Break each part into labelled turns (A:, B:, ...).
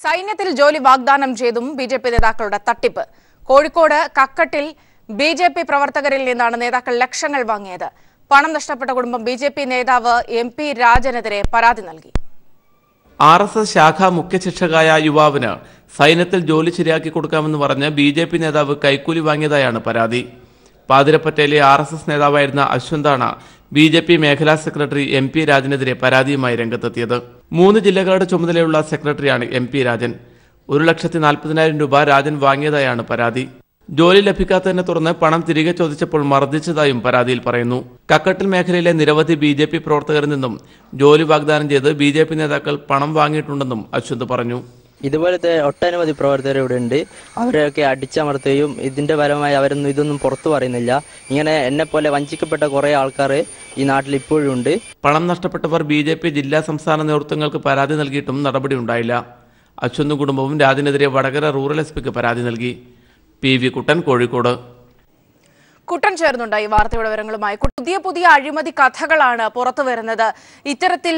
A: സൈന്യത്തിൽ ജോലി വാഗ്ദാനം ചെയ്തും ബിജെപി നേതാക്കളുടെ തട്ടിപ്പ്. കോഴിക്കോട് കക്കട്ടിൽ ബിജെപി പ്രവർത്തകരിൽ നിന്നാണ് നേതാക്കൾ ലക്ഷങ്ങൾ വാങ്ങിയത്. പണം നഷ്ടപ്പെട്ട കുടുംബം ബിജെപി നേതാവ് MP രാജനെതിരെ പരാതി നൽകി.
B: RSS ശാഖ മുഖ്യ ശിക്ഷകായ യുവാവിന് സൈന്യത്തിൽ ജോലി ശരിയാക്കി കൊടുക്കാമെന്ന് പറഞ്ഞ് ബിജെപി നേതാവ് കൈക്കൂലി വാങ്ങിയതായാണ് പരാതി. പാതിരപ്പറ്റയിലെ RSS നേതാവായിരുന്ന അശ്വന്താണ് ബിജെപി മേഖലാ സെക്രട്ടറി MP രാജനെതിരെ പരാതിയുമായി രംഗത്തെത്തിയത്. 3 ജില്ലകളുടെ ചുമതലയുള്ള സെക്രട്ടറിയാണ് MP രാജൻ. 1,40,000 രൂപ രാജൻ വാങ്ങിയതായാണ് പരാതി. ജോലി ലഭിക്കാത്തതിനെ തുടർന്ന് പണം തിരികെ ചോദിച്ചപ്പോൾ മർദ്ദിച്ചതായും പരാതിയിൽ പറയുന്നു. കക്കട്ടിൽ മേഖലയിലെ നിരവധി ബിജെപി പ്രവർത്തകരിൽ നിന്നും ജോലി വാഗ്ദാനം ചെയ്ത് ബിജെപി നേതാക്കൾ പണം വാങ്ങിയിട്ടുണ്ടെന്നും അശ്വന്ത് പറഞ്ഞു.
C: ഇതുപോലത്തെ ഒട്ടനവധി പ്രവർത്തകർ ഇവിടെ ഉണ്ട്. അവരെയൊക്കെ അടിച്ചമർത്തുകയും ഇതിന്റെ ഫലമായി അവരൊന്നും ഇതൊന്നും പുറത്തു പറയുന്നില്ല. ഇങ്ങനെ എന്നെ പോലെ വഞ്ചിക്കപ്പെട്ട കുറെ ആൾക്കാർ ഈ നാട്ടിൽ ഇപ്പോഴും ഉണ്ട്.
B: പണം നഷ്ടപ്പെട്ടവർ ബിജെപി ജില്ലാ സംസ്ഥാന നേതൃത്വങ്ങൾക്ക് പരാതി നൽകിയിട്ടും നടപടി ഉണ്ടായില്ല. അശ്വന്തും കുടുംബവും രാജിനെതിരെ വടകര റൂറൽ SPക്ക് പരാതി നൽകി. PV കുട്ടൻ, കോഴിക്കോട്.
A: കുട്ടൻ ചേർന്നുണ്ട് ഈ വാർത്തയുടെ വിവരങ്ങളുമായി. പുതിയ അഴിമതി കഥകളാണ് പുറത്തു വരുന്നത്. ഇത്തരത്തിൽ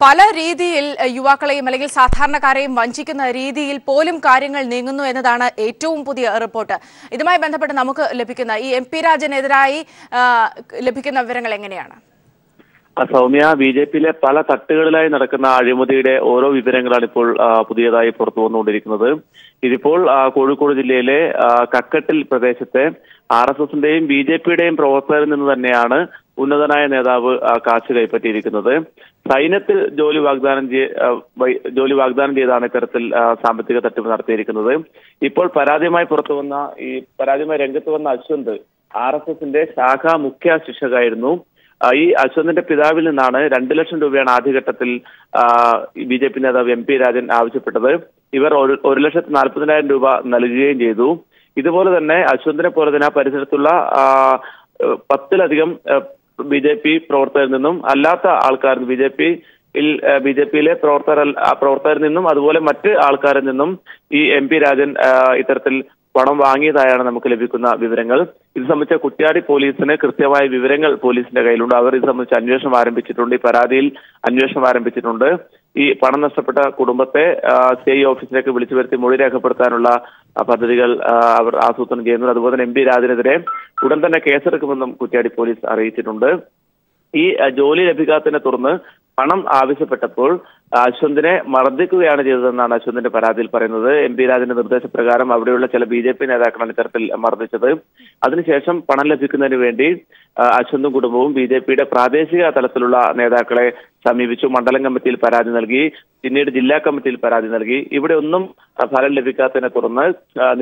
A: പല രീതിയിൽ യുവാക്കളെയും അല്ലെങ്കിൽ സാധാരണക്കാരെയും വഞ്ചിക്കുന്ന രീതിയിൽ പോലും കാര്യങ്ങൾ നീങ്ങുന്നു എന്നതാണ് ഏറ്റവും പുതിയ റിപ്പോർട്ട്. ഇതുമായി ബന്ധപ്പെട്ട് നമുക്ക് ലഭിക്കുന്ന ഈ MP രാജനെതിരായി ലഭിക്കുന്ന വിവരങ്ങൾ എങ്ങനെയാണ്?
D: സൗമ്യ, ബിജെപിയിലെ പല തട്ടുകളിലായി നടക്കുന്ന അഴിമതിയുടെ ഓരോ വിവരങ്ങളാണ് ഇപ്പോൾ പുതിയതായി പുറത്തു വന്നുകൊണ്ടിരിക്കുന്നത്. ഇതിപ്പോൾ കോഴിക്കോട് ജില്ലയിലെ കക്കട്ടിൽ പ്രദേശത്തെ RSSന്റെയും ബിജെപിയുടെയും പ്രവർത്തകരിൽ നിന്ന് തന്നെയാണ് ഉന്നതനായ നേതാവ് കാശ് കൈപ്പറ്റിയിരിക്കുന്നത്. സൈന്യത്തിൽ ജോലി വാഗ്ദാനം ചെയ്താണ് ഇത്തരത്തിൽ സാമ്പത്തിക തട്ടിപ്പ് നടത്തിയിരിക്കുന്നത്. ഇപ്പോൾ പരാതിയുമായി രംഗത്ത് വന്ന അശ്വന്ത് RSSന്റെ ശാഖാ മുഖ്യ ശിക്ഷകായിരുന്നു. ഈ അശ്വന്തിന്റെ പിതാവിൽ നിന്നാണ് 2 ലക്ഷം രൂപയാണ് ആദ്യഘട്ടത്തിൽ ബിജെപി നേതാവ് MP രാജൻ ആവശ്യപ്പെട്ടത്. ഇവർ 1,40,000 രൂപ നൽകുകയും ചെയ്തു. ഇതുപോലെ തന്നെ അശ്വന്തിനെ പോലെ തന്നെ ആ പരിസരത്തുള്ള 10ലധികം ബിജെപി പ്രവർത്തകരിൽ നിന്നും അല്ലാത്ത ആൾക്കാർ ബിജെപിയിലെ പ്രവർത്തകരിൽ നിന്നും അതുപോലെ മറ്റ് ആൾക്കാരിൽ നിന്നും ഈ MP രാജൻ ഇത്തരത്തിൽ പണം വാങ്ങിയതായാണ് നമുക്ക് ലഭിക്കുന്ന വിവരങ്ങൾ. ഇത് സംബന്ധിച്ച കുറ്റ്യാടി പോലീസിന് കൃത്യമായ വിവരങ്ങൾ പോലീസിന്റെ കയ്യിലുണ്ട്. അവർ ഇത് സംബന്ധിച്ച് അന്വേഷണം ആരംഭിച്ചിട്ടുണ്ട്. ഈ പരാതിയിൽ അന്വേഷണം ആരംഭിച്ചിട്ടുണ്ട്. ഈ പണം നഷ്ടപ്പെട്ട കുടുംബത്തെ CI ഓഫീസിലേക്ക് വിളിച്ചു വരുത്തി മൊഴി രേഖപ്പെടുത്താനുള്ള പദ്ധതികൾ അവർ ആസൂത്രണം ചെയ്യുന്നു. അതുപോലെ തന്നെ MP രാജനെതിരെ ഉടൻ തന്നെ കേസെടുക്കുമെന്നും കുറ്റ്യാടി പോലീസ് അറിയിച്ചിട്ടുണ്ട്. ഈ ജോലി ലഭിക്കാത്തതിനെ തുടർന്ന് പണം ആവശ്യപ്പെട്ടപ്പോൾ അശ്വന്തിനെ മർദ്ദിക്കുകയാണ് ചെയ്തതെന്നാണ് അശ്വന്തിന്റെ പരാതിയിൽ പറയുന്നത്. MP രാജന്റെ നിർദ്ദേശപ്രകാരം അവിടെയുള്ള ചില ബിജെപി നേതാക്കളാണ് ഇത്തരത്തിൽ മർദ്ദിച്ചത്. അതിനുശേഷം പണം ലഭിക്കുന്നതിന് വേണ്ടി അശ്വന്തും കുടുംബവും ബിജെപിയുടെ പ്രാദേശിക തലത്തിലുള്ള നേതാക്കളെ സമീപിച്ചു. മണ്ഡലം കമ്മിറ്റിയിൽ പരാതി നൽകി, പിന്നീട് ജില്ലാ കമ്മിറ്റിയിൽ പരാതി നൽകി. ഇവിടെ ഒന്നും ഫലം ലഭിക്കാത്തതിനെ തുടർന്ന്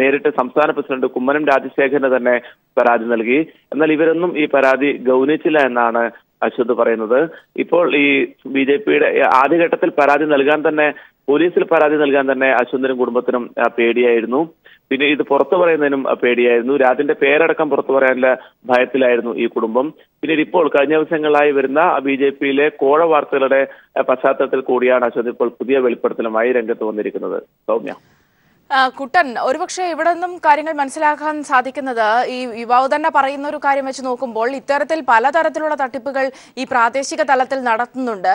D: നേരിട്ട് സംസ്ഥാന പ്രസിഡന്റ് കുമ്മനം രാജശേഖരന് തന്നെ പരാതി നൽകി. എന്നാൽ ഇവരൊന്നും ഈ പരാതി ഗൗനിച്ചില്ല എന്നാണ് അശ്വന്ത് പറയുന്നത്. ഇപ്പോൾ ഈ ബിജെപിയുടെ ആദ്യഘട്ടത്തിൽ പോലീസിൽ പരാതി നൽകാൻ തന്നെ അശ്വന്തിനും കുടുംബത്തിനും പേടിയായിരുന്നു. പിന്നെ ഇത് പുറത്തു പറയുന്നതിനും പേടിയായിരുന്നു. രാജന്റെ പേരടക്കം പുറത്തു പറയാനുള്ള ഭയത്തിലായിരുന്നു ഈ കുടുംബം. പിന്നീട് ഇപ്പോൾ കഴിഞ്ഞ ദിവസങ്ങളായി വരുന്ന ബിജെപിയിലെ കോഴ വാർത്തകളുടെ പശ്ചാത്തലത്തിൽ കൂടിയാണ് അശ്വന്ത് ഇപ്പോൾ പുതിയ വെളിപ്പെടുത്തലുമായി രംഗത്ത് വന്നിരിക്കുന്നത്. സൗമ്യ.
A: കുട്ടൻ, ഒരുപക്ഷെ ഇവിടെ നിന്നും കാര്യങ്ങൾ മനസ്സിലാക്കാൻ സാധിക്കുന്നത് ഈ യുവാവ് തന്നെ പറയുന്ന ഒരു കാര്യം വെച്ച് നോക്കുമ്പോൾ ഇത്തരത്തിൽ പലതരത്തിലുള്ള തട്ടിപ്പുകൾ ഈ പ്രാദേശിക തലത്തിൽ നടത്തുന്നുണ്ട്.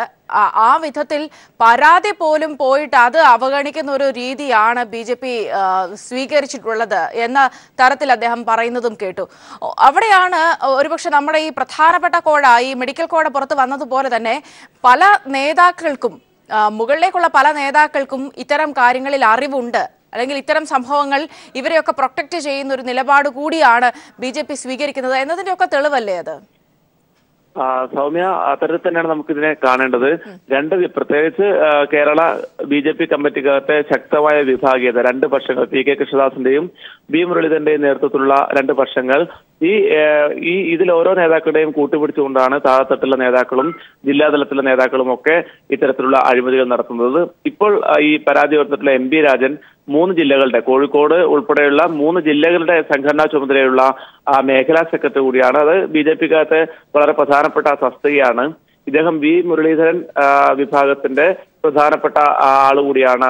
A: ആ വിധത്തിൽ പരാതി പോലും പോയിട്ട് അത് അവഗണിക്കുന്ന ഒരു രീതിയാണ് BJP സ്വീകരിച്ചിട്ടുള്ളത് എന്ന തരത്തിൽ അദ്ദേഹം പറയുന്നതും കേട്ടു. അവിടെയാണ് ഒരുപക്ഷെ നമ്മുടെ ഈ പ്രധാനപ്പെട്ട കോഴ, ഈ മെഡിക്കൽ കോഴ പുറത്ത് വന്നതുപോലെ തന്നെ പല നേതാക്കൾക്കും, മുകളിലേക്കുള്ള പല നേതാക്കൾക്കും ഇത്തരം കാര്യങ്ങളിൽ അറിവുണ്ട്, അല്ലെങ്കിൽ ഇത്തരം സംഭവങ്ങൾ ഇവരെയൊക്കെ പ്രൊട്ടക്ട് ചെയ്യുന്ന ഒരു നിലപാട് കൂടിയാണ് BJP സ്വീകരിക്കുന്നത് എന്നതിന്റെ ഒക്കെ തെളിവല്ലേ അത്?
D: സൗമ്യ, അത്തരത്തിൽ തന്നെയാണ് നമുക്കിതിനെ കാണേണ്ടത്. പ്രത്യേകിച്ച് കേരള BJP കമ്മിറ്റിക്കകത്തെ ശക്തമായ വിഭാഗീയത, 2 പക്ഷങ്ങൾ, PK കൃഷ്ണദാസിന്റെയും B മുരളീധരന്റെയും നേതൃത്വത്തിലുള്ള 2 പക്ഷങ്ങൾ, ഇതിൽ ഓരോ നേതാക്കളുടെയും കൂട്ടുപിടിച്ചുകൊണ്ടാണ് താഴെത്തട്ടുള്ള നേതാക്കളും ജില്ലാതലത്തിലുള്ള നേതാക്കളും ഒക്കെ ഇത്തരത്തിലുള്ള അഴിമതികൾ നടത്തുന്നത്. ഇപ്പോൾ ഈ പരാതി ഉയർന്നിട്ടുള്ള MP രാജൻ 3 ജില്ലകളുടെ, കോഴിക്കോട് ഉൾപ്പെടെയുള്ള 3 ജില്ലകളുടെ സംഘടനാ ചുമതലയുള്ള മേഖലാ സെക്രട്ടറി കൂടിയാണ്. അത് BJPക്കകത്തെ വളരെ പ്രധാനപ്പെട്ട തസ്തികയാണ്. ഇദ്ദേഹം B മുരളീധരൻ വിഭാഗത്തിന്റെ പ്രധാനപ്പെട്ട ആളുകൂടിയാണ്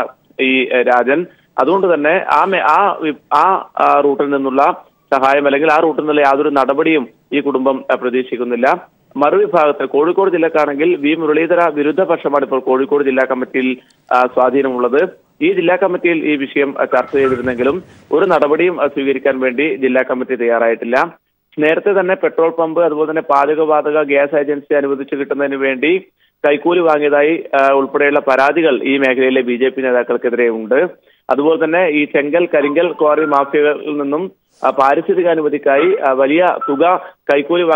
D: ഈ രാജൻ. അതുകൊണ്ട് തന്നെ ആ റൂട്ടിൽ നിന്നുള്ള സഹായം അല്ലെങ്കിൽ ആ റൂട്ടിൽ നിന്നുള്ള യാതൊരു നടപടിയും ഈ കുടുംബം പ്രതീക്ഷിക്കുന്നില്ല. മറുവിഭാഗത്തിൽ കോഴിക്കോട് ജില്ലക്കാണെങ്കിൽ വി മുരളീധര വിരുദ്ധ പക്ഷമാണ് ഇപ്പോൾ കോഴിക്കോട് ജില്ലാ കമ്മിറ്റിയിൽ സ്വാധീനമുള്ളത്. ഈ ജില്ലാ കമ്മിറ്റിയിൽ ഈ വിഷയം ചർച്ച ചെയ്തിരുന്നെങ്കിലും ഒരു നടപടിയും സ്വീകരിക്കാൻ വേണ്ടി ജില്ലാ കമ്മിറ്റി തയ്യാറായിട്ടില്ല. നേരത്തെ തന്നെ പെട്രോൾ പമ്പ് അതുപോലെ തന്നെ പാചകവാതക ഗ്യാസ് ഏജൻസി അനുവദിച്ചു കിട്ടുന്നതിന് വേണ്ടി കൈക്കൂലി വാങ്ങിയതായി ഉൾപ്പെടെയുള്ള പരാതികൾ ഈ മേഖലയിലെ BJP നേതാക്കൾക്കെതിരെ ഉണ്ട്. അതുപോലെ തന്നെ ഈ ചെങ്കൽ കരിങ്കൽ ക്വാറി മാഫിയകളിൽ നിന്നും പാരിസ്ഥിതിക അനുമതിക്കായി വലിയ തുക കൈക്കൂലി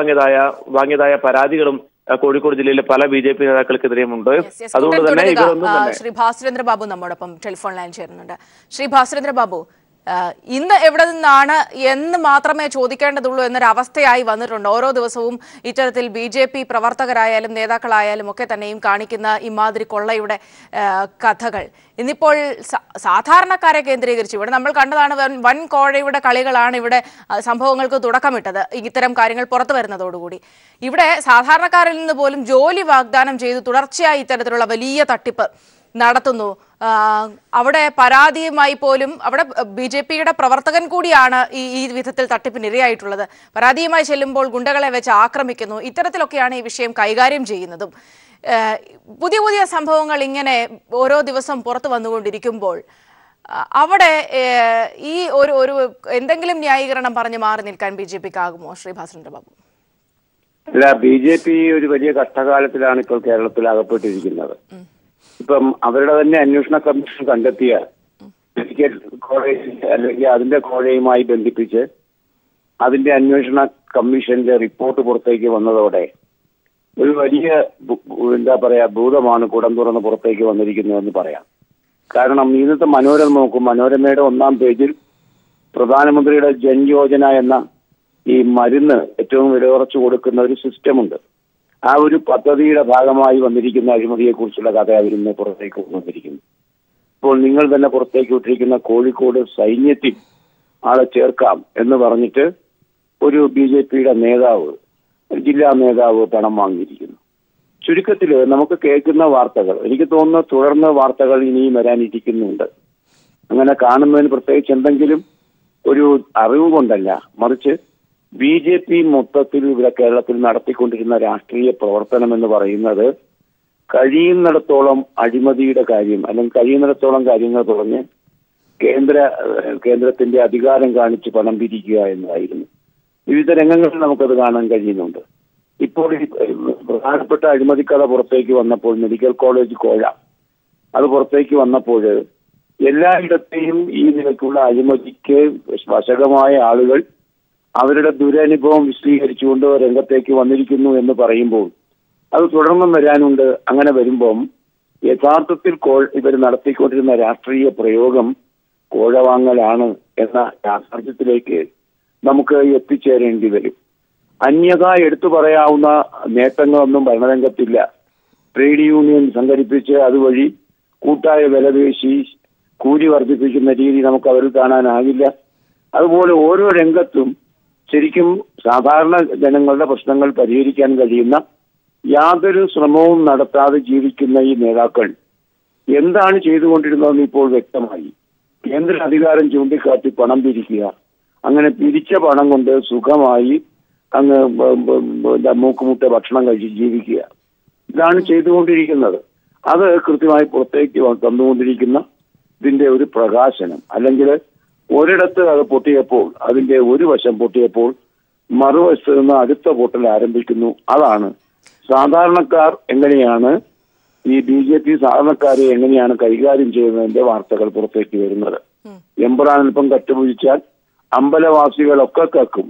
D: വാങ്ങിയതായ പരാതികളും കോഴിക്കോട് ജില്ലയിലെ പല BJP നേതാക്കൾക്കെതിരെയുമുണ്ട്. അതുകൊണ്ട് തന്നെ ഇവരൊന്നും തന്നെ
A: ശ്രീ ഭാസ്കരേന്ദ്ര ബാബു നമ്മോടൊപ്പം ടെലിഫോൺ ലൈൻ ചേരുന്നുണ്ട്. ശ്രീ ഭാസ്കരേന്ദ്ര ബാബു, ഇന്ന് എവിടെ നിന്നാണ് എന്ന് മാത്രമേ ചോദിക്കേണ്ടതുള്ളൂ എന്നൊരവസ്ഥയായി വന്നിട്ടുണ്ട്. ഓരോ ദിവസവും ഇത്തരത്തിൽ BJP പ്രവർത്തകരായാലും നേതാക്കളായാലും ഒക്കെ തന്നെയും കാണിക്കുന്ന ഇമാതിരി കൊള്ളയുടെ കഥകൾ ഇന്നിപ്പോൾ സാധാരണക്കാരെ കേന്ദ്രീകരിച്ച് ഇവിടെ നമ്മൾ കണ്ടതാണ്. വൻ കോഴയുടെ കളികളാണ് ഇവിടെ സംഭവങ്ങൾക്ക് തുടക്കമിട്ടത്. ഇത്തരം കാര്യങ്ങൾ പുറത്തു വരുന്നതോടുകൂടി ഇവിടെ സാധാരണക്കാരിൽ നിന്ന് പോലും ജോലി വാഗ്ദാനം ചെയ്ത് തുടർച്ചയായി ഇത്തരത്തിലുള്ള വലിയ തട്ടിപ്പ് നടത്തുന്നു. അവിടെ പരാതിയുമായി പോലും അവിടെ BJPയുടെ പ്രവർത്തകൻ കൂടിയാണ് ഈ വിധത്തിൽ തട്ടിപ്പിനിരയായിട്ടുള്ളത്. പരാതിയുമായി ചെല്ലുമ്പോൾ ഗുണ്ടകളെ വെച്ച് ആക്രമിക്കുന്നു. ഇത്തരത്തിലൊക്കെയാണ് ഈ വിഷയം കൈകാര്യം ചെയ്യുന്നതും. പുതിയ പുതിയ സംഭവങ്ങൾ ഇങ്ങനെ ഓരോ ദിവസം പുറത്തു വന്നുകൊണ്ടിരിക്കുമ്പോൾ അവിടെ ഈ ഒരു എന്തെങ്കിലും ന്യായീകരണം പറഞ്ഞ് മാറി നിൽക്കാൻ BJPക്കാകുമോ ശ്രീ ഭാസ്കരേന്ദ്ര ബാബു?
E: അല്ല, BJP ഒരു വലിയ കഷ്ടകാലത്തിലാണ് ഇപ്പോൾ കേരളത്തിൽ അകപ്പെട്ടിരിക്കുന്നത്. ഇപ്പം അവരുടെ തന്നെ അന്വേഷണ കമ്മീഷൻ കണ്ടെത്തിയ മെഡിക്കൽ കോളേജ് അല്ലെങ്കിൽ അതിന്റെ കോളേജുമായി ബന്ധിപ്പിച്ച് അതിന്റെ അന്വേഷണ കമ്മീഷന്റെ റിപ്പോർട്ട് പുറത്തേക്ക് വന്നതോടെ ഒരു വലിയ ഭൂതമാണ് കുടം തുറന്ന് പുറത്തേക്ക് വന്നിരിക്കുന്നതെന്ന് പറയാം. കാരണം ഇന്നത്തെ മനോരമ നോക്കും, മനോരമയുടെ 1-ാം പേജിൽ പ്രധാനമന്ത്രിയുടെ ജൻ യോജന എന്ന ഈ മരുന്ന് ഏറ്റവും വില കുറച്ച് കൊടുക്കുന്ന ഒരു സിസ്റ്റമുണ്ട്. ആ ഒരു പദ്ധതിയുടെ ഭാഗമായി വന്നിരിക്കുന്ന അഴിമതിയെക്കുറിച്ചുള്ള കഥ അവരിന്ന് പുറത്തേക്ക് വന്നിരിക്കുന്നു. ഇപ്പോൾ നിങ്ങൾ തന്നെ പുറത്തേക്ക് വിട്ടിരിക്കുന്ന കോഴിക്കോട് സൈന്യത്തിൽ ആളെ ചേർക്കാം എന്ന് പറഞ്ഞിട്ട് ഒരു BJPയുടെ നേതാവ്, ജില്ലാ നേതാവ് പണം വാങ്ങിയിരിക്കുന്നു. ചുരുക്കത്തിൽ നമുക്ക് കേൾക്കുന്ന വാർത്തകൾ, എനിക്ക് തോന്നുന്നു തുടർന്ന് വാർത്തകൾ ഇനിയും വരാനിരിക്കുന്നുണ്ട്. അങ്ങനെ കാണുന്നതിന് പ്രത്യേകിച്ച് എന്തെങ്കിലും ഒരു അറിവ് കൊണ്ടല്ല, മറിച്ച് BJP മൊത്തത്തിൽ ഇവിടെ കേരളത്തിൽ നടത്തിക്കൊണ്ടിരുന്ന രാഷ്ട്രീയ പ്രവർത്തനം എന്ന് പറയുന്നത് കഴിയുന്നിടത്തോളം അഴിമതിയുടെ കാര്യം അല്ലെങ്കിൽ കഴിയുന്നിടത്തോളം കാര്യങ്ങൾ പറഞ്ഞ് കേന്ദ്രത്തിന്റെ അധികാരം കാണിച്ച് പണം പിരിക്കുക എന്നതായിരുന്നു. വിവിധ രംഗങ്ങളിൽ നമുക്കത് കാണാൻ കഴിയുന്നുണ്ട്. ഇപ്പോൾ പ്രധാനപ്പെട്ട അഴിമതിക്കഥ പുറത്തേക്ക് വന്നപ്പോൾ മെഡിക്കൽ കോളേജ് കോഴ അത് പുറത്തേക്ക് വന്നപ്പോൾ എല്ലായിടത്തെയും ഈ നിലയ്ക്കുള്ള അഴിമതിക്ക് വശകമായ ആളുകൾ അവരുടെ ദുരനുഭവം വിശദീകരിച്ചുകൊണ്ട് രംഗത്തേക്ക് വന്നിരിക്കുന്നു എന്ന് പറയുമ്പോൾ അത് തുടർന്നും വരാനുണ്ട്. അങ്ങനെ വരുമ്പം യഥാർത്ഥത്തിൽ ഇവർ നടത്തിക്കൊണ്ടിരുന്ന രാഷ്ട്രീയ പ്രയോഗം കോഴ വാങ്ങലാണ് എന്ന യാഥാർത്ഥ്യത്തിലേക്ക് നമുക്ക് എത്തിച്ചേരേണ്ടി വരും. അന്യത എടുത്തു പറയാവുന്ന നേട്ടങ്ങളൊന്നും ഭരണരംഗത്തില്ല. ട്രേഡ് യൂണിയൻ സംഘടിപ്പിച്ച് അതുവഴി കൂട്ടായ വിലപേശി കൂലി വർദ്ധിപ്പിക്കുന്ന രീതി നമുക്ക് അവരിൽ കാണാനാകില്ല. അതുപോലെ ഓരോ രംഗത്തും ശരിക്കും സാധാരണ ജനങ്ങളുടെ പ്രശ്നങ്ങൾ പരിഹരിക്കാൻ കഴിയുന്ന യാതൊരു ശ്രമവും നടത്താതെ ജീവിക്കുന്ന ഈ നേതാക്കൾ എന്താണ് ചെയ്തുകൊണ്ടിരുന്നതെന്ന് ഇപ്പോൾ വ്യക്തമായി. കേന്ദ്ര അധികാരം ചൂണ്ടിക്കാട്ടി പണം പിരിക്കുക, അങ്ങനെ പിരിച്ച പണം കൊണ്ട് സുഖമായി അങ്ങ് മൂക്കുമുട്ട ഭക്ഷണം കഴിച്ച് ജീവിക്കുക, ഇതാണ് ചെയ്തുകൊണ്ടിരിക്കുന്നത്. അത് കൃത്യമായി പുറത്തേക്ക് തന്നുകൊണ്ടിരിക്കുന്ന ഇതിന്റെ ഒരു പ്രകാശനം. അല്ലെങ്കിൽ ഒരിടത്ത് അത് പൊട്ടിയപ്പോൾ, അതിന്റെ ഒരു വശം പൊട്ടിയപ്പോൾ മറുവശത്ത് നിന്ന് അടുത്ത പൊട്ടൽ ആരംഭിക്കുന്നു. അതാണ് സാധാരണക്കാർ എങ്ങനെയാണ് ഈ BJP സാധാരണക്കാരെ എങ്ങനെയാണ് കൈകാര്യം ചെയ്യുന്നതിന്റെ വാർത്തകൾ പുറത്തേക്ക് വരുന്നത്. എമ്പറാനൽപ്പം കറ്റുപിടിച്ചാൽ അമ്പലവാസികളൊക്കെ കക്കും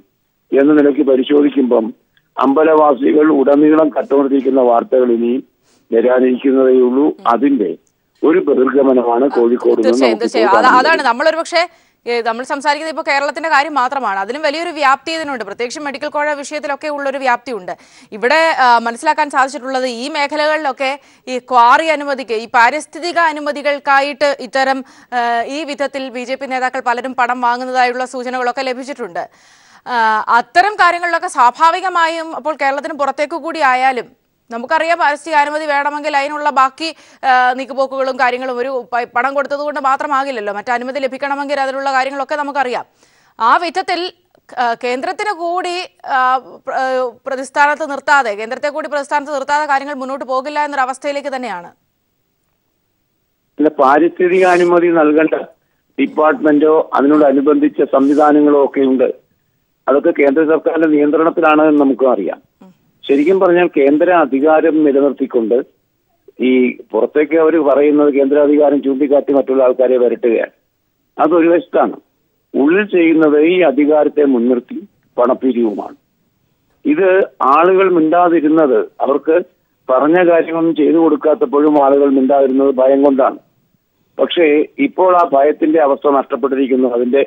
E: എന്ന നിലയ്ക്ക് പരിശോധിക്കുമ്പം അമ്പലവാസികൾ ഉടനീളം കട്ടുകൊണ്ടിരിക്കുന്ന വാർത്തകൾ ഇനിയും വരാനിരിക്കുന്നതേ ഉള്ളൂ. അതിന്റെ ഒരു ബഹിർഗമനമാണ് കോഴിക്കോട്.
A: അതാണ് നമ്മളൊരു പക്ഷേ നമ്മൾ സംസാരിക്കുന്നത് ഇപ്പോൾ കേരളത്തിന്റെ കാര്യം മാത്രമാണ്. അതിലും വലിയൊരു വ്യാപ്തി ഇതിനുണ്ട്. പ്രത്യേകിച്ചും മെഡിക്കൽ കോഴ വിഷയത്തിലൊക്കെ ഉള്ളൊരു വ്യാപ്തി ഉണ്ട്. ഇവിടെ മനസ്സിലാക്കാൻ സാധിച്ചിട്ടുള്ളത് ഈ മേഖലകളിലൊക്കെ ഈ ക്വാറി അനുമതിക്ക്, ഈ പാരിസ്ഥിതിക അനുമതികൾക്കായിട്ട് ഇത്തരം ഈ വിധത്തിൽ BJP നേതാക്കൾ പലരും പണം വാങ്ങുന്നതായുള്ള സൂചനകളൊക്കെ ലഭിച്ചിട്ടുണ്ട്. അത്തരം കാര്യങ്ങളിലൊക്കെ സ്വാഭാവികമായും അപ്പോൾ കേരളത്തിന് പുറത്തേക്ക് കൂടി ആയാലും നമുക്കറിയാം പാരിസ്ഥിതിക അനുമതി വേണമെങ്കിൽ അതിനുള്ള ബാക്കി നീക്കുപോക്കുകളും കാര്യങ്ങളും ഒരു പണം കൊടുത്തത് കൊണ്ട് മാത്രമാകില്ലല്ലോ. മറ്റു അനുമതി ലഭിക്കണമെങ്കിൽ അതിനുള്ള കാര്യങ്ങളൊക്കെ നമുക്കറിയാം. ആ വിധത്തിൽ കേന്ദ്രത്തിന് കൂടി പ്രതിസ്ഥാനത്ത് നിർത്താതെ, കേന്ദ്രത്തെ കൂടി പ്രതിസ്ഥാനത്ത് നിർത്താതെ കാര്യങ്ങൾ മുന്നോട്ട് പോകില്ല എന്നൊരവസ്ഥയിലേക്ക് തന്നെയാണ്.
E: അല്ല, പാരിസ്ഥിതിക അനുമതി നൽകേണ്ട ഡിപ്പാർട്ട്മെന്റോ അതിനോടനുബന്ധിച്ച സംവിധാനങ്ങളോ ഒക്കെ ഉണ്ട്. അതൊക്കെ കേന്ദ്ര സർക്കാരിന്റെ നിയന്ത്രണത്തിലാണ് എന്ന് നമുക്കും അറിയാം. ശരിക്കും പറഞ്ഞാൽ കേന്ദ്ര അധികാരം നിലനിർത്തിക്കൊണ്ട് ഈ പുറത്തേക്ക് അവർ പറയുന്നത് കേന്ദ്രാധികാരം ചൂണ്ടിക്കാട്ടി മറ്റുള്ള ആൾക്കാരെ വരട്ടുകയാണ്. അതൊരു വശത്താണ്. ഉള്ളിൽ ചെയ്യുന്നത് ഈ അധികാരത്തെ മുൻനിർത്തി പണപ്പിരിവുമാണ്. ഇത് ആളുകൾ മിണ്ടാതിരുന്നത്, അവർക്ക് പറഞ്ഞ കാര്യങ്ങളൊന്നും ചെയ്തു കൊടുക്കാത്തപ്പോഴും ആളുകൾ മിണ്ടാതിരുന്നത് ഭയം കൊണ്ടാണ്. പക്ഷേ ഇപ്പോൾ ആ ഭയത്തിന്റെ അവസ്ഥ നഷ്ടപ്പെട്ടിരിക്കുന്നു. അതിന്റെ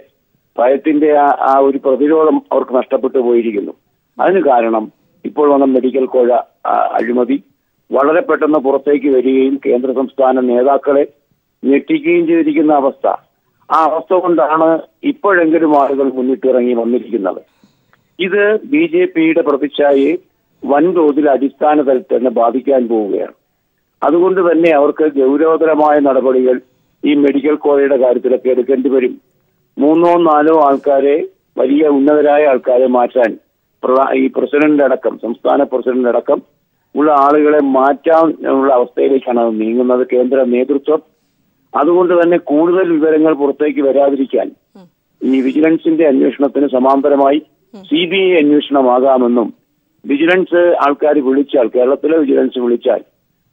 E: ഭയത്തിന്റെ ആ ഒരു പ്രതിരോധം അവർക്ക് നഷ്ടപ്പെട്ടു പോയിരിക്കുന്നു. അതിന് കാരണം ഇപ്പോൾ വന്ന മെഡിക്കൽ കോഴ അഴിമതി വളരെ പെട്ടെന്ന് പുറത്തേക്ക് വരികയും കേന്ദ്ര സംസ്ഥാന നേതാക്കളെ ഞെട്ടിക്കുകയും ചെയ്തിരിക്കുന്ന അവസ്ഥ. ആ അവസ്ഥ കൊണ്ടാണ് ഇപ്പോഴെങ്കിലും ആളുകൾ മുന്നിട്ടിറങ്ങി വന്നിരിക്കുന്നത്. ഇത് BJPയുടെ പ്രതിച്ഛായയെ വൻതോതിൽ അടിസ്ഥാന തലത്തിൽ തന്നെ ബാധിക്കാൻ പോവുകയാണ്. അതുകൊണ്ട് തന്നെ അവർക്ക് ഗൗരവതരമായ നടപടികൾ ഈ മെഡിക്കൽ കോളേജിന്റെ കാര്യത്തിലൊക്കെ എടുക്കേണ്ടി വരും. 3 or 4 ആൾക്കാരെ, വലിയ ഉന്നതരായ ആൾക്കാരെ മാറ്റാൻ ഈ പ്രസിഡന്റ് അടക്കം, സംസ്ഥാന പ്രസിഡന്റ് അടക്കം ഉള്ള ആളുകളെ മാറ്റാൻ ഉള്ള അവസ്ഥയിലേക്കാണ് അത് നീങ്ങുന്നത് കേന്ദ്ര നേതൃത്വം. അതുകൊണ്ട് തന്നെ കൂടുതൽ വിവരങ്ങൾ പുറത്തേക്ക് വരാതിരിക്കാൻ ഈ വിജിലൻസിന്റെ അന്വേഷണത്തിന് സമാന്തരമായി CBI അന്വേഷണമാകാമെന്നും, വിജിലൻസ് ആൾക്കാർ വിളിച്ചാൽ, കേരളത്തിലെ വിജിലൻസ് വിളിച്ചാൽ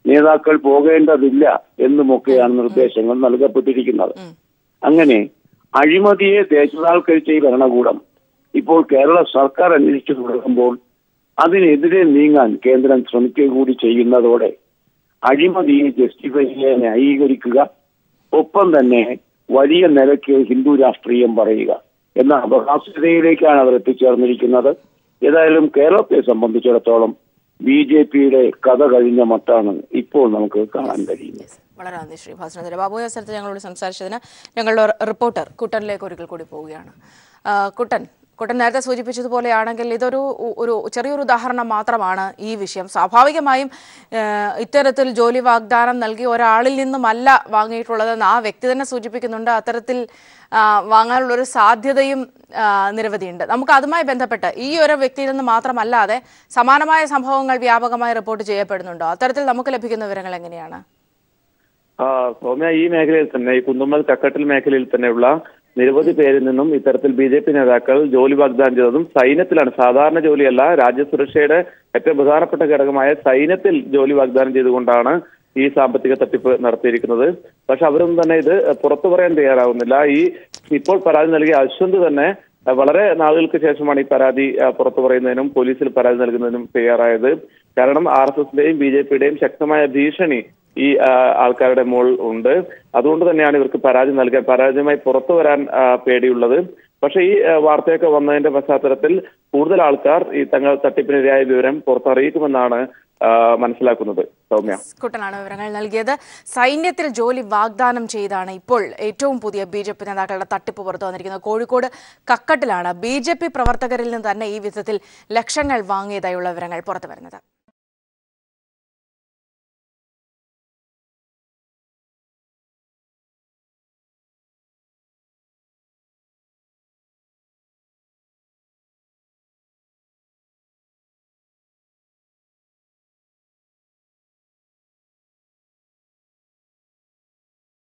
E: നേതാക്കൾ പോകേണ്ടതില്ല എന്നുമൊക്കെയാണ് നിർദ്ദേശങ്ങൾ നൽകപ്പെട്ടിരിക്കുന്നത്. അങ്ങനെ അഴിമതിയെ ദേശസാൽക്കരിച്ച ഈ ഭരണകൂടം ഇപ്പോൾ കേരള സർക്കാർ അന്വേഷിച്ചു തുടങ്ങുമ്പോൾ അതിനെതിരെ നീങ്ങാൻ കേന്ദ്രം ശ്രമിക്കുക കൂടി ചെയ്യുന്നതോടെ അഴിമതിയെ ജസ്റ്റിഫൈ ചെയ്യാൻ ന്യായീകരിക്കുക, ഒപ്പം തന്നെ വലിയ നിലയ്ക്ക് ഹിന്ദു രാഷ്ട്രീയം പറയുക എന്ന അപഹാസ്യതയിലേക്കാണ് അവർ എത്തിച്ചേർന്നിരിക്കുന്നത്. ഏതായാലും കേരളത്തെ സംബന്ധിച്ചിടത്തോളം BJPയുടെ കഥ കഴിഞ്ഞ മട്ടാണ് ഇപ്പോൾ നമുക്ക് കാണാൻ കഴിയുന്നത്.
A: വളരെ നന്ദി ശ്രീ ഭാസ്കരൻ. ബാബു സ്ഥലത്ത് ഞങ്ങളോട് സംസാരിച്ചതിന് ഞങ്ങളുടെ റിപ്പോർട്ടർ കുട്ടനിലേക്ക് ഒരിക്കൽ കൂടി പോവുകയാണ്. കുട്ടൻ നേരത്തെ സൂചിപ്പിച്ചതുപോലെയാണെങ്കിൽ ഇതൊരു ചെറിയൊരു ഉദാഹരണം മാത്രമാണ് ഈ വിഷയം. സ്വാഭാവികമായും ഇത്തരത്തിൽ ജോലി വാഗ്ദാനം നൽകി ഒരാളിൽ നിന്നുമല്ല വാങ്ങിയിട്ടുള്ളതെന്ന് ആ വ്യക്തി തന്നെ സൂചിപ്പിക്കുന്നുണ്ട്. അത്തരത്തിൽ വാങ്ങാനുള്ളൊരു സാധ്യതയും നിരവധിയുണ്ട്. നമുക്ക് അതുമായി ബന്ധപ്പെട്ട് ഈ ഒരു വ്യക്തിയിൽ നിന്ന് മാത്രമല്ലാതെ സമാനമായ സംഭവങ്ങൾ വ്യാപകമായി റിപ്പോർട്ട് ചെയ്യപ്പെടുന്നുണ്ടോ? അത്തരത്തിൽ നമുക്ക് ലഭിക്കുന്ന വിവരങ്ങൾ എങ്ങനെയാണ്?
D: സൗമ്യ, ഈ മേഖലയിൽ തന്നെ, ഈ കുന്നുമ്മൽ കക്കട്ടിൽ മേഖലയിൽ തന്നെയുള്ള നിരവധി പേരിൽ നിന്നും ഇത്തരത്തിൽ BJP നേതാക്കൾ ജോലി വാഗ്ദാനം ചെയ്തതും സൈന്യത്തിലാണ്. സാധാരണ ജോലിയല്ല, രാജ്യസുരക്ഷയുടെ ഏറ്റവും പ്രധാനപ്പെട്ട ഘടകമായ സൈന്യത്തിൽ ജോലി വാഗ്ദാനം ചെയ്തുകൊണ്ടാണ് ഈ സാമ്പത്തിക തട്ടിപ്പ് നടത്തിയിരിക്കുന്നത്. പക്ഷെ അവരൊന്നും തന്നെ ഇത് പുറത്തു പറയാൻ തയ്യാറാവുന്നില്ല. ഇപ്പോൾ പരാതി നൽകിയ അശ്വന്ത് തന്നെ വളരെ നാളുകൾക്ക് ശേഷമാണ് ഈ പരാതി പുറത്തു പറയുന്നതിനും പോലീസിൽ പരാതി നൽകുന്നതിനും തയ്യാറായത്. കാരണം RSSന്റെയും BJPയുടെയും ശക്തമായ ഭീഷണി ഈ ആൾക്കാരുടെ മുകൾ ഉണ്ട്. അതുകൊണ്ട് തന്നെയാണ് ഇവർക്ക് പരാതിയുമായി പുറത്തു വരാൻ പേടിയുള്ളത്. പക്ഷെ ഈ വാർത്തയൊക്കെ വന്നതിന്റെ പശ്ചാത്തലത്തിൽ കൂടുതൽ ആൾക്കാർ ഈ തങ്ങൾ തട്ടിപ്പിനിരയായ വിവരം പുറത്തറിയിക്കുമെന്നാണ് മനസ്സിലാക്കുന്നത്. സൗമ്യ,
A: കുട്ടനാണ് വിവരങ്ങൾ നൽകിയത്. സൈന്യത്തിൽ ജോലി വാഗ്ദാനം ചെയ്താണ് ഇപ്പോൾ ഏറ്റവും പുതിയ BJP നേതാക്കളുടെ തട്ടിപ്പ് പുറത്തു വന്നിരിക്കുന്നത്. കോഴിക്കോട് കക്കട്ടിലാണ് BJP പ്രവർത്തകരിൽ നിന്ന് തന്നെ ഈ വിധത്തിൽ ലക്ഷങ്ങൾ വാങ്ങിയതായുള്ള വിവരങ്ങൾ പുറത്തു വരുന്നത്.